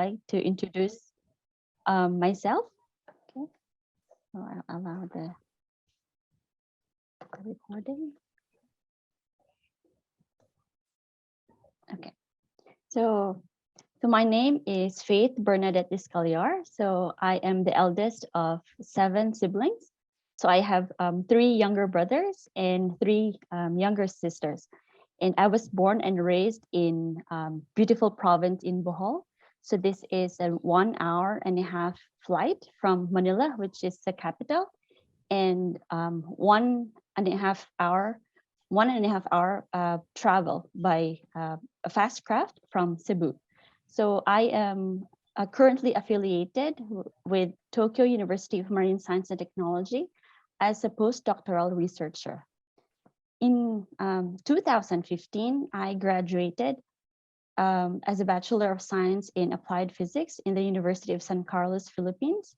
like to introduce myself. Okay, so I'll allow the recording. Okay, so my name is Faith Bernadette Escaliar. So I am the eldest of 7 siblings. So I have 3 younger brothers and 3 younger sisters. And I was born and raised in beautiful province in Bohol. So this is a 1.5-hour flight from Manila, which is the capital, and 1.5 hour travel by a fast craft from Cebu. So I am currently affiliated with Tokyo University of Marine Science and Technology as a postdoctoral researcher. In 2015, I graduated as a Bachelor of Science in Applied Physics in the University of San Carlos, Philippines.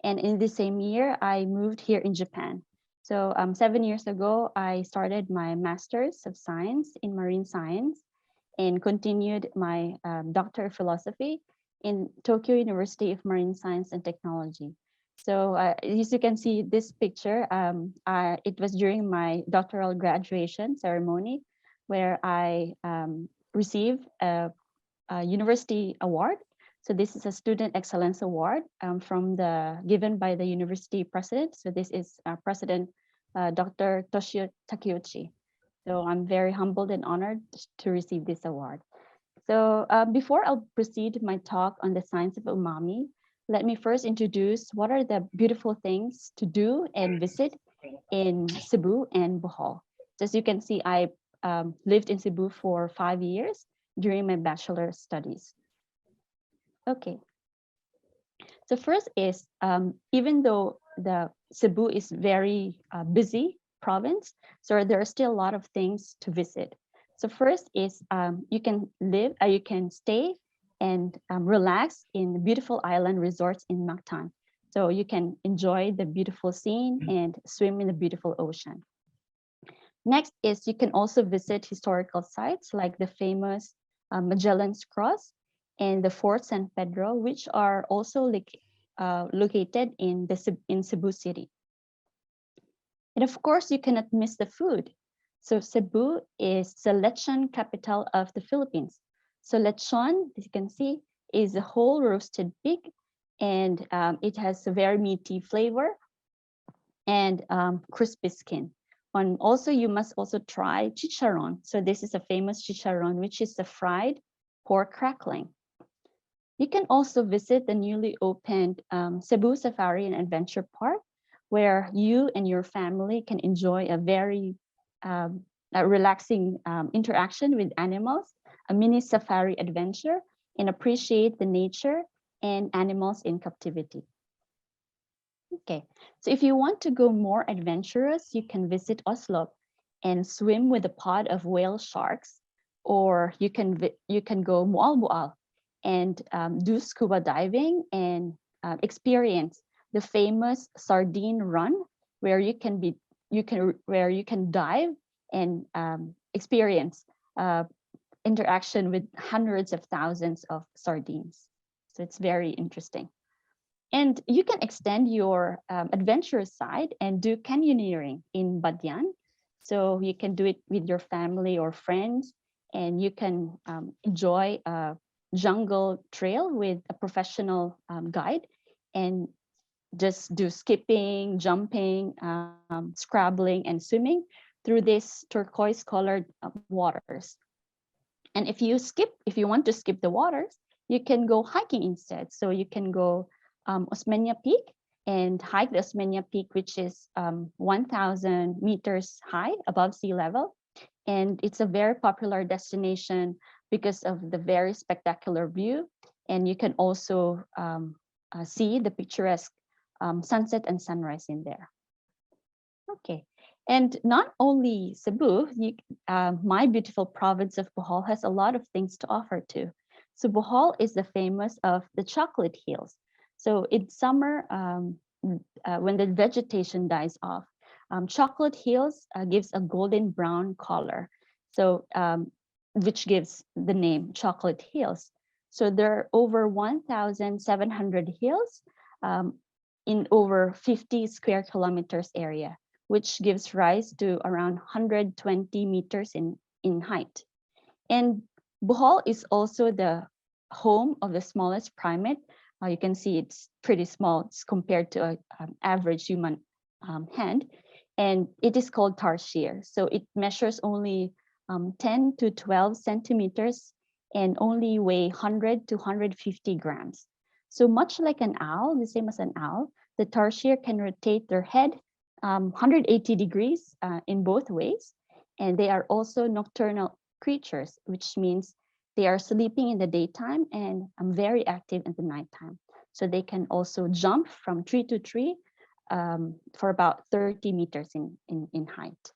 And in the same year, I moved here in Japan. So 7 years ago, I started my Master's of Science in Marine Science and continued my Doctor of Philosophy in Tokyo University of Marine Science and Technology. So as you can see this picture, it was during my doctoral graduation ceremony where I received a university award. So this is a Student Excellence Award given by the university president. So this is President Dr. Toshio Takeuchi. So I'm very humbled and honored to receive this award. So before I'll proceed my talk on the science of umami, let me first introduce what are the beautiful things to do and visit in Cebu and Bohol. So as you can see, I lived in Cebu for 5 years during my bachelor's studies. Okay. So first is, even though the Cebu is very busy province, so there are still a lot of things to visit. So first is you can stay and relax in beautiful island resorts in Mactan. So you can enjoy the beautiful scene and swim in the beautiful ocean. Next is you can also visit historical sites like the famous Magellan's Cross and the Fort San Pedro, which are also located in Cebu City. And of course, you cannot miss the food. So Cebu is the lechon capital of the Philippines. So lechon, as you can see, is a whole roasted pig, and it has a very meaty flavor and crispy skin. And also, you must also try chicharron. So this is a famous chicharron, which is a fried pork crackling. You can also visit the newly opened Cebu Safari and Adventure Park, where you and your family can enjoy a very relaxing interaction with animals, a mini safari adventure, and appreciate the nature and animals in captivity. Okay, so if you want to go more adventurous, you can visit Oslo and swim with a pod of whale sharks, or you can go Mualbual and do scuba diving and experience the famous sardine run, where you can dive and experience interaction with hundreds of thousands of sardines. So it's very interesting. And you can extend your adventurous side and do canyoneering in Badian. So you can do it with your family or friends, and you can enjoy a jungle trail with a professional guide and just do skipping, jumping, scrabbling, and swimming through these turquoise colored waters. And if you want to skip the waters, you can go hiking instead. So you can go Osmeña Peak and hike the Osmeña Peak, which is 1,000 meters high above sea level. And it's a very popular destination because of the very spectacular view. And you can also see the picturesque sunset and sunrise in there. Okay, and not only Cebu, my beautiful province of Bohol has a lot of things to offer too. So Bohol is the famous of the chocolate hills. So in summer, when the vegetation dies off, chocolate hills gives a golden brown color, so which gives the name chocolate hills. So there are over 1,700 hills in over 50 square kilometers area, which gives rise to around 120 meters in height. And Bohol is also the home of the smallest primate. You can see it's pretty small. It's compared to an average human hand. And it is called tarsier. So it measures only 10 to 12 centimeters and only weigh 100 to 150 grams. So much like an owl, the same as an owl, the tarsier can rotate their head 180 degrees in both ways. And they are also nocturnal creatures, which means they are sleeping in the daytime and very active in the nighttime. So they can also jump from tree to tree for about 30 meters in height.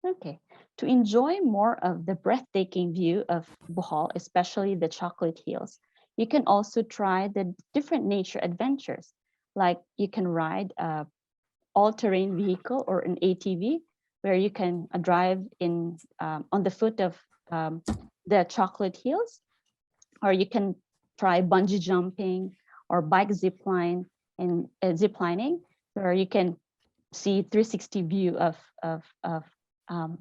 Okay, to enjoy more of the breathtaking view of Bohol, especially the chocolate hills, you can also try the different nature adventures. Like you can ride a all-terrain vehicle or an ATV, where you can drive in on the foot of the chocolate hills, or you can try bungee jumping or bike ziplining, where you can see 360 view of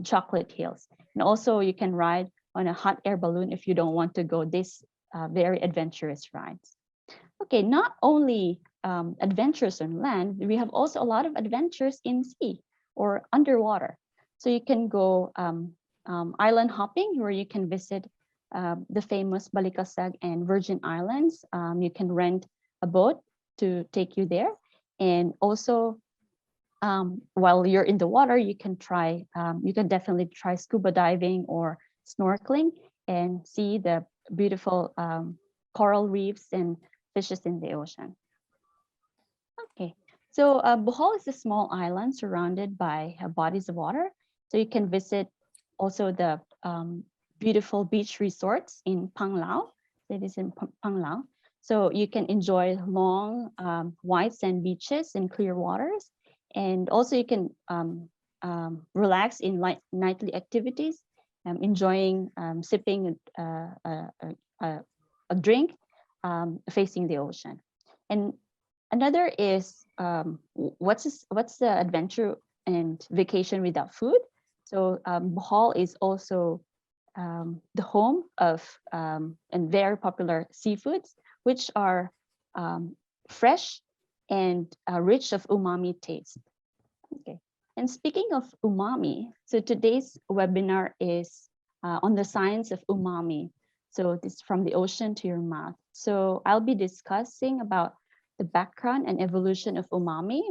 chocolate hills. And also you can ride on a hot air balloon if you don't want to go this very adventurous rides. Okay, not only adventures on land, we have also a lot of adventures in sea or underwater. So you can go island hopping, where you can visit the famous Balikasag and Virgin Islands. You can rent a boat to take you there. And also, while you're in the water, you can definitely try scuba diving or snorkeling and see the beautiful coral reefs and fishes in the ocean. Okay, so Bohol is a small island surrounded by bodies of water. So you can visit also the beautiful beach resorts in Panglao. It is in Panglao. So you can enjoy long white sand beaches and clear waters. And also you can relax in nightly activities, enjoying sipping a drink facing the ocean. And another is what's the adventure and vacation without food? So Bohol is also the home of and very popular seafoods, which are fresh and rich of umami taste. Okay, and speaking of umami, so today's webinar is on the science of umami. So this is from the ocean to your mouth. So I'll be discussing about the background and evolution of umami,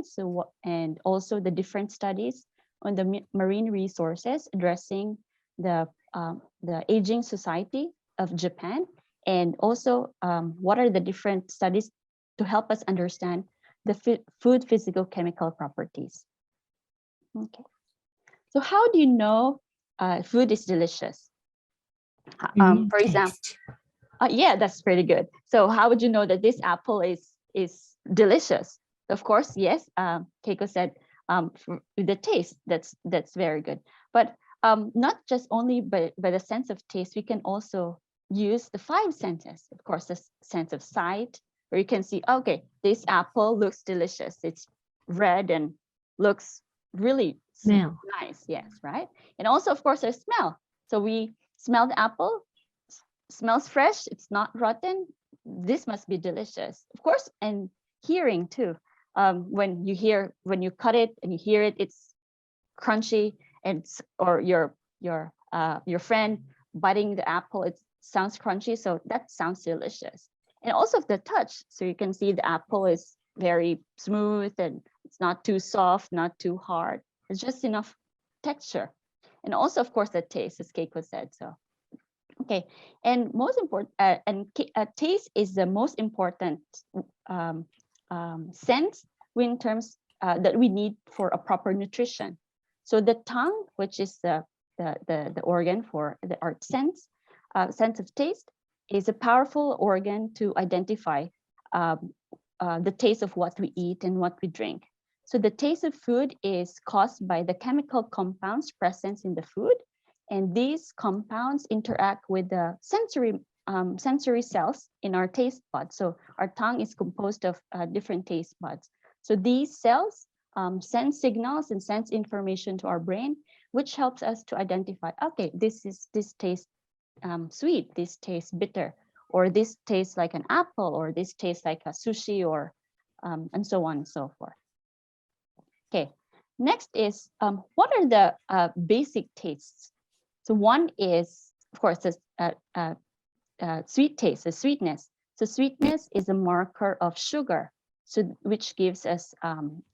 and also the different studies on the marine resources addressing the aging society of Japan, and also what are the different studies to help us understand the food physical chemical properties. Okay, so how do you know food is delicious? For example, yeah, that's pretty good. So how would you know that this apple is delicious? Of course, yes. Keiko said the taste. That's very good. But not just only by the sense of taste, we can also use the 5 senses. Of course, the sense of sight, where you can see, okay, this apple looks delicious. It's red and looks really nice. Yes, right. And also, of course, there's smell. So we smell the apple, smells fresh. It's not rotten. This must be delicious. Of course, and hearing too. When you cut it and you hear it, it's crunchy, and or your friend biting the apple, it sounds crunchy, so that sounds delicious. And also the touch, so you can see the apple is very smooth and it's not too soft, not too hard. It's just enough texture. And also, of course, the taste, as Keiko said. So okay, and most important, taste is the most important sense in terms that we need for a proper nutrition. So the tongue, which is the organ for our sense of taste, is a powerful organ to identify the taste of what we eat and what we drink. So the taste of food is caused by the chemical compounds present in the food, and these compounds interact with the sensory sensory cells in our taste buds. So our tongue is composed of different taste buds. So these cells send signals and sends information to our brain, which helps us to identify, okay, this tastes sweet, this tastes bitter, or this tastes like an apple, or this tastes like a sushi, or and so on and so forth. Okay, next is what are the basic tastes? So one is, of course, sweet taste, the sweetness. So sweetness is a marker of sugar, so which gives us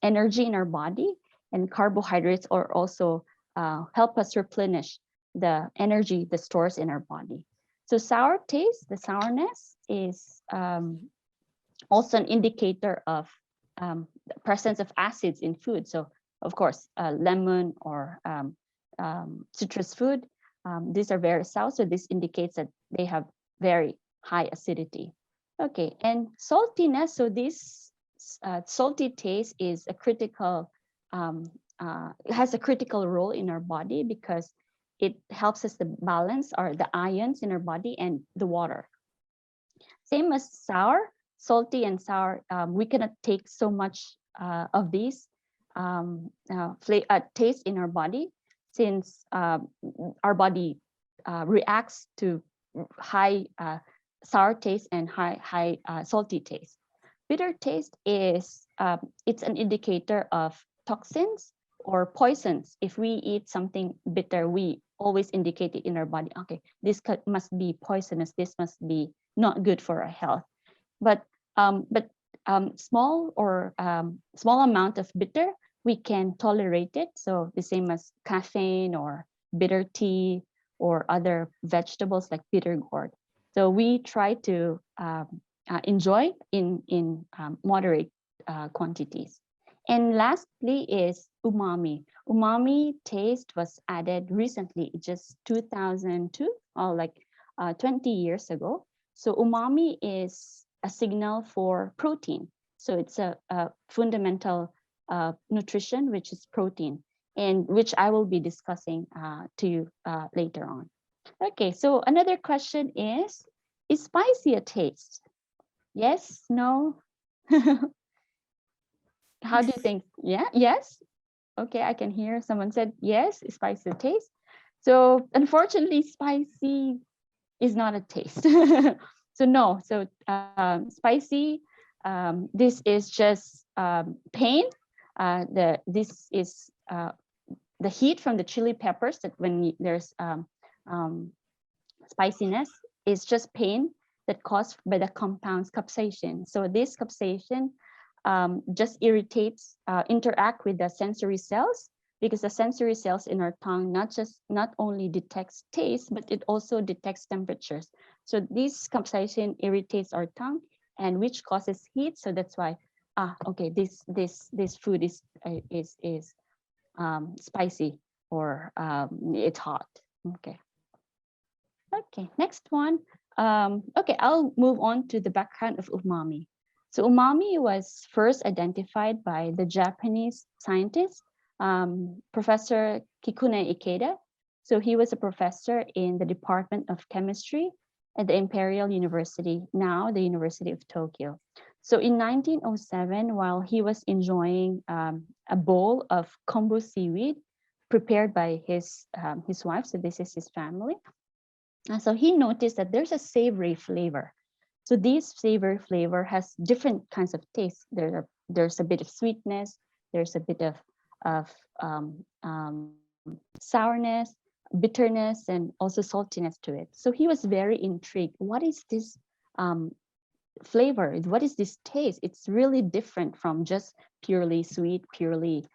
energy in our body, and carbohydrates are also help us replenish the energy, the stores in our body. So sour taste, the sourness is also an indicator of the presence of acids in food. So of course, lemon or citrus food, these are very sour. So this indicates that they have very high acidity. Okay, and saltiness. So this salty taste is a critical, it has a critical role in our body because it helps us to balance the ions in our body and the water. Same as sour, salty and sour, we cannot take so much of these taste in our body, since our body reacts to high sour taste and high salty taste. Bitter taste is it's an indicator of toxins or poisons. If we eat something bitter, we always indicate it in our body. Okay, this must be poisonous. This must be not good for our health. But small amount of bitter, we can tolerate it. So the same as caffeine or bitter tea or other vegetables like bitter gourd. So we try to enjoy in moderate quantities. And lastly is umami. Umami taste was added recently, just 2002, or like 20 years ago. So umami is a signal for protein. So it's a fundamental nutrition, which is protein, and which I will be discussing to you later on. Okay, so another question is spicy a taste? Yes, no? How do you think? Yeah, yes? Okay, I can hear someone said yes, spicy taste. So unfortunately, spicy is not a taste. So no, so spicy, this is just pain. This is the heat from the chili peppers, that when there's spiciness, is just pain that caused by the compounds capsaicin. So this capsaicin just irritates, interact with the sensory cells, because the sensory cells in our tongue not only detects taste, but it also detects temperatures. So this capsaicin irritates our tongue, and which causes heat. So that's why, okay, this food is spicy, or it's hot. Okay. Okay, next one. Okay, I'll move on to the background of umami. So umami was first identified by the Japanese scientist, Professor Kikune Ikeda. So he was a professor in the Department of Chemistry at the Imperial University, now the University of Tokyo. So in 1907, while he was enjoying a bowl of kombu seaweed prepared by his wife, so this is his family, so he noticed that there's a savory flavor. So this savory flavor has different kinds of taste. There's a bit of sweetness, there's a bit of sourness, bitterness, and also saltiness to it. So he was very intrigued. What is this flavor? What is this taste? It's really different from just purely sweet, purely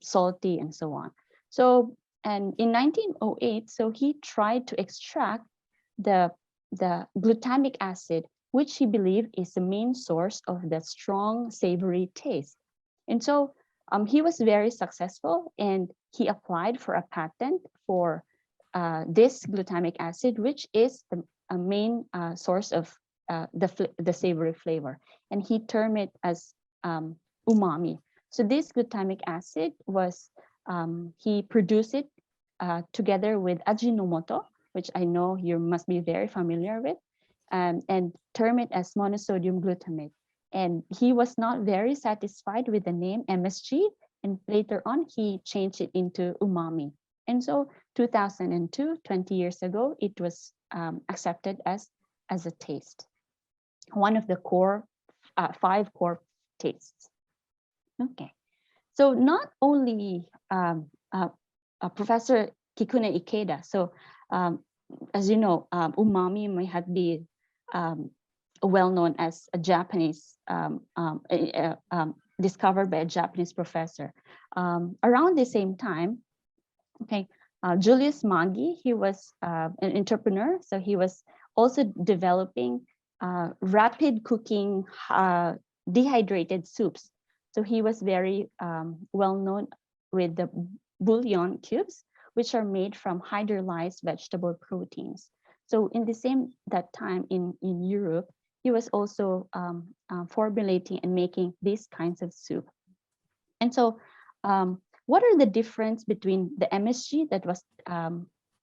salty, and so on. So, and in 1908, so he tried to extract the glutamic acid, which he believed is the main source of the strong savory taste. And so he was very successful, and he applied for a patent for this glutamic acid, which is a main source of the savory flavor. And he termed it as umami. So this glutamic acid was, he produced it together with Ajinomoto, which I know you must be very familiar with. and term it as monosodium glutamate. And he was not very satisfied with the name MSG, and later on he changed it into umami. And so 2002, 20 years ago, it was accepted as a taste, one of the core 5 core tastes. Okay, so not only Professor Kikune Ikeda, so as you know, umami may have been well known as a Japanese, discovered by a Japanese professor. Around the same time, okay, Julius Maggi, he was an entrepreneur, so he was also developing rapid cooking dehydrated soups. So he was very well known with the bouillon cubes, which are made from hydrolyzed vegetable proteins. So in the same that time in Europe, he was also formulating and making these kinds of soup. And so what are the difference between the MSG that was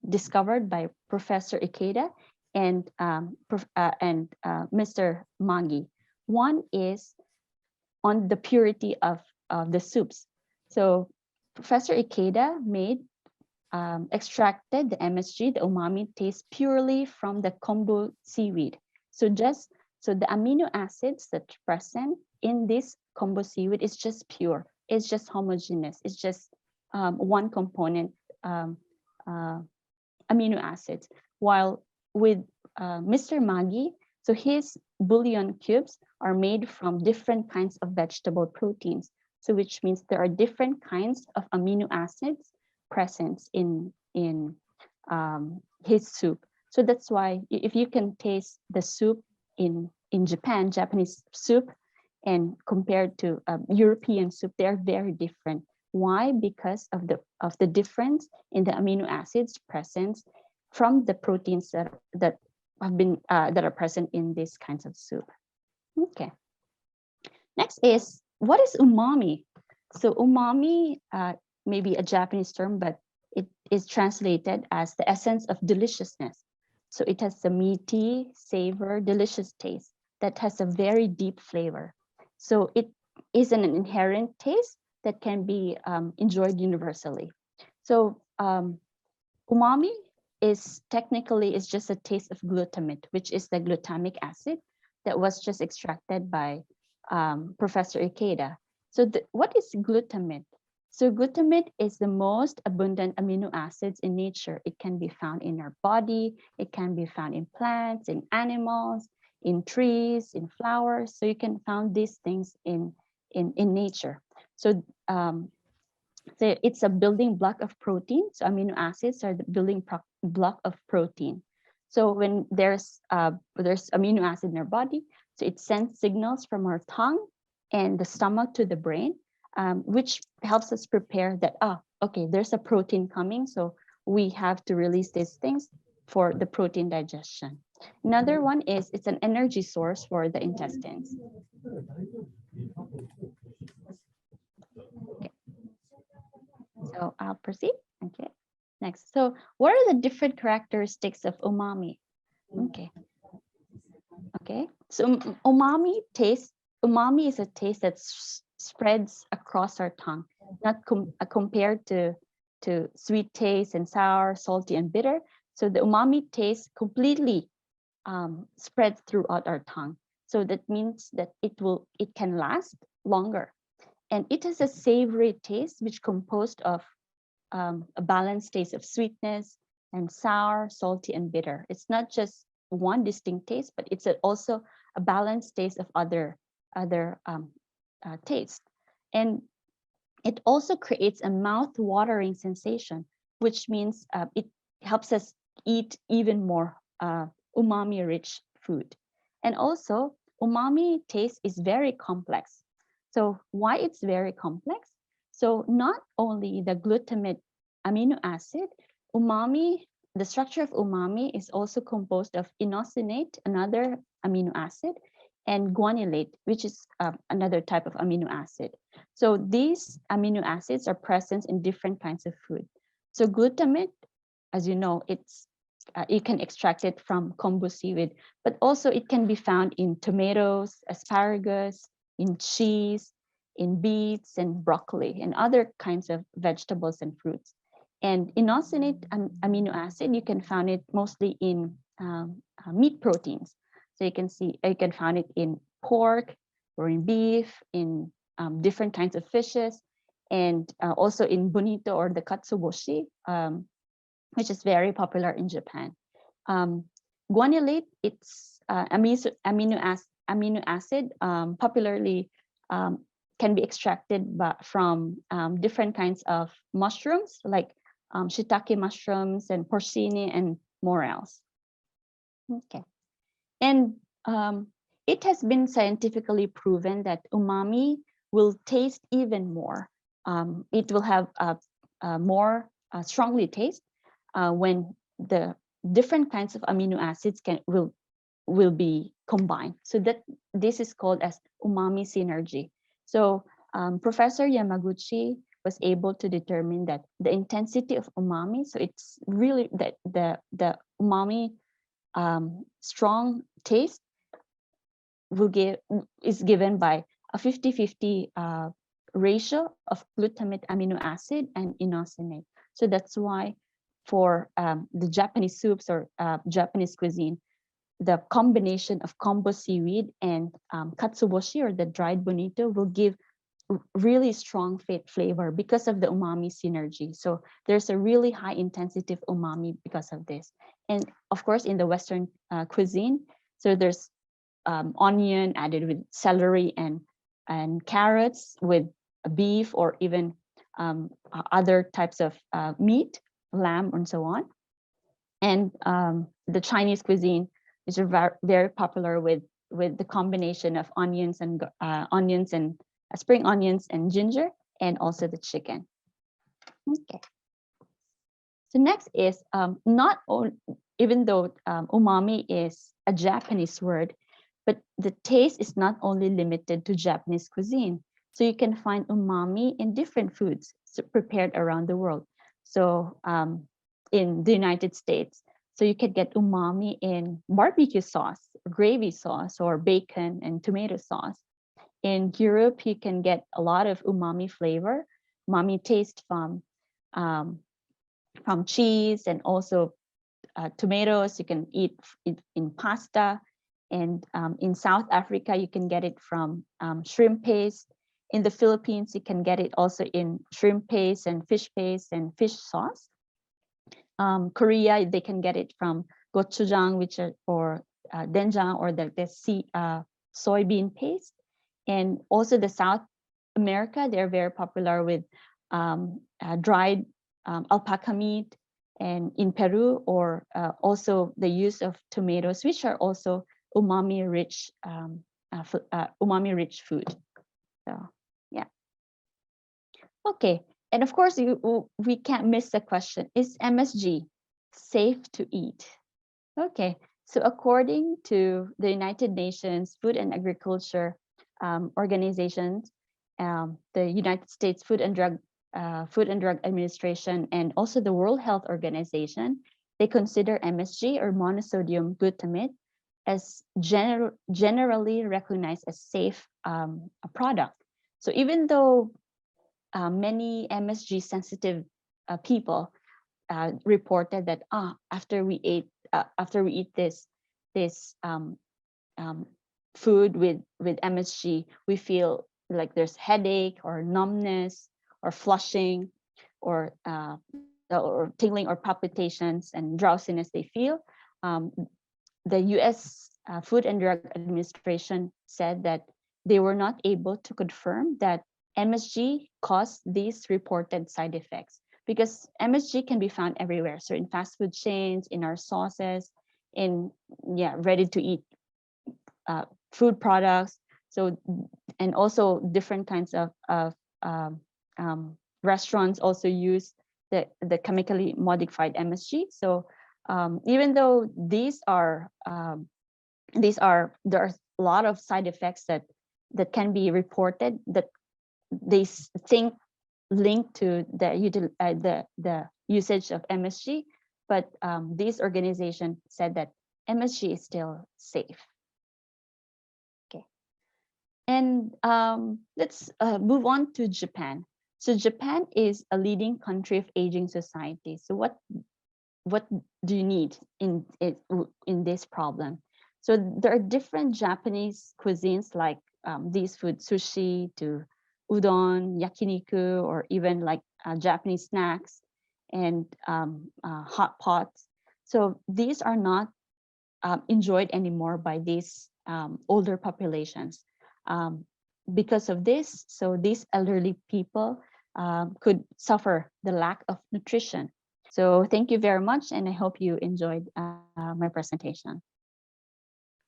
discovered by Professor Ikeda and Mr. Maggi? One is on the purity of the soups. So Professor Ikeda extracted the MSG, the umami taste, purely from the kombu seaweed. So the amino acids that are present in this kombu seaweed is just pure. It's just homogeneous. It's just one component amino acids. While with Mr. Maggi, so his bouillon cubes are made from different kinds of vegetable proteins. So which means there are different kinds of amino acids present in his soup. So that's why if you can taste the soup in Japan, Japanese soup, and compared to European soup, they are very different. Why? Because of the difference in the amino acids present from the proteins that are present in these kinds of soup. Okay. Next is, what is umami? So umami may be a Japanese term, but it is translated as the essence of deliciousness. So it has a meaty, savor, delicious taste that has a very deep flavor. So it is an inherent taste that can be enjoyed universally. So umami is technically just a taste of glutamate, which is the glutamic acid that was just extracted by Professor Ikeda. So what is glutamate? So glutamate is the most abundant amino acids in nature. It can be found in our body. It can be found in plants, in animals, in trees, in flowers. So you can find these things in nature. So it's a building block of protein. So amino acids are the building block of protein. So when there's amino acid in our body, so it sends signals from our tongue and the stomach to the brain, which helps us prepare that, okay, there's a protein coming. So we have to release these things for the protein digestion. Another one is it's an energy source for the intestines. Okay. So I'll proceed. Okay. Next. So what are the different characteristics of umami? Okay. Okay. So umami is a taste that spreads across our tongue, not compared to sweet taste and sour, salty, and bitter. So the umami taste completely spreads throughout our tongue. So that means that it can last longer. And it has a savory taste, which composed of a balanced taste of sweetness and sour, salty, and bitter. It's not just one distinct taste, but it's also a balanced taste of other taste. And it also creates a mouth-watering sensation, which means it helps us eat even more umami-rich food. And also, umami taste is very complex. So why it's very complex? So not only the glutamate amino acid, umami, the structure of umami is also composed of inosinate, another amino acid, and guanylate, which is another type of amino acid. So these amino acids are present in different kinds of food. So glutamate, as you know, it's you can extract it from kombu seaweed, but also it can be found in tomatoes, asparagus, in cheese, in beets and broccoli, and other kinds of vegetables and fruits. And inosinate amino acid, you can find it mostly in meat proteins. So you can find it in pork or in beef, in different kinds of fishes, and also in bonito or the katsuboshi, which is very popular in Japan. Guanylate, it's amino acid, popularly can be extracted from different kinds of mushrooms, like shiitake mushrooms and porcini and morels. Okay, and it has been scientifically proven that umami will taste even more. It will have a more strongly taste when the different kinds of amino acids will be combined. So that this is called as umami synergy. So Professor Yamaguchi was able to determine that the intensity of umami, so it's really that the umami strong taste is given by a 50-50 ratio of glutamate amino acid and inosinate. So that's why for the Japanese soups or Japanese cuisine, the combination of kombu seaweed and katsuboshi or the dried bonito will give really strong flavor because of the umami synergy. So there's a really high intensity of umami because of this. And of course, in the Western cuisine, so there's onion added with celery and carrots with beef or even other types of meat, lamb, and so on. And the Chinese cuisine is very popular with the combination of onions and spring onions and ginger, and also the chicken. Okay. So next is even though umami is a Japanese word, but the taste is not only limited to Japanese cuisine. So you can find umami in different foods prepared around the world. So in the United States, so you can get umami in barbecue sauce, gravy sauce, or bacon and tomato sauce. In Europe, you can get a lot of umami flavor, umami taste from cheese and also tomatoes. You can eat it in pasta. And in South Africa, you can get it from shrimp paste. In the Philippines, you can get it also in shrimp paste and fish sauce. Korea, they can get it from gochujang, or doenjang, or the soybean paste. And also the South America, they're very popular with dried alpaca meat, and in Peru, or also the use of tomatoes, which are also umami-rich food. So yeah. Okay, and of course we can't miss the question: is MSG safe to eat? Okay, so according to the United Nations Food and Agriculture organizations, the United States Food and Drug Administration, and also the World Health Organization, they consider MSG or monosodium glutamate as generally recognized as safe a product. So even though many MSG sensitive people reported that after we eat this food with MSG, we feel like there's headache or numbness or flushing or tingling or palpitations and drowsiness they feel. The US Food and Drug Administration said that they were not able to confirm that MSG caused these reported side effects, because MSG can be found everywhere. So in fast food chains, in our sauces, in ready to eat food products. So, and also different kinds of restaurants also use the chemically modified MSG. So even though there are a lot of side effects that can be reported that they think linked to the usage of MSG, but this organization said that MSG is still safe. Okay, and let's move on to Japan. So Japan is a leading country of aging society. So what do you need in this problem? So there are different Japanese cuisines like these foods, sushi to udon, yakiniku, or even like Japanese snacks and hot pots. So these are not enjoyed anymore by these older populations. Because of this, so these elderly people could suffer the lack of nutrition. So thank you very much, and I hope you enjoyed my presentation.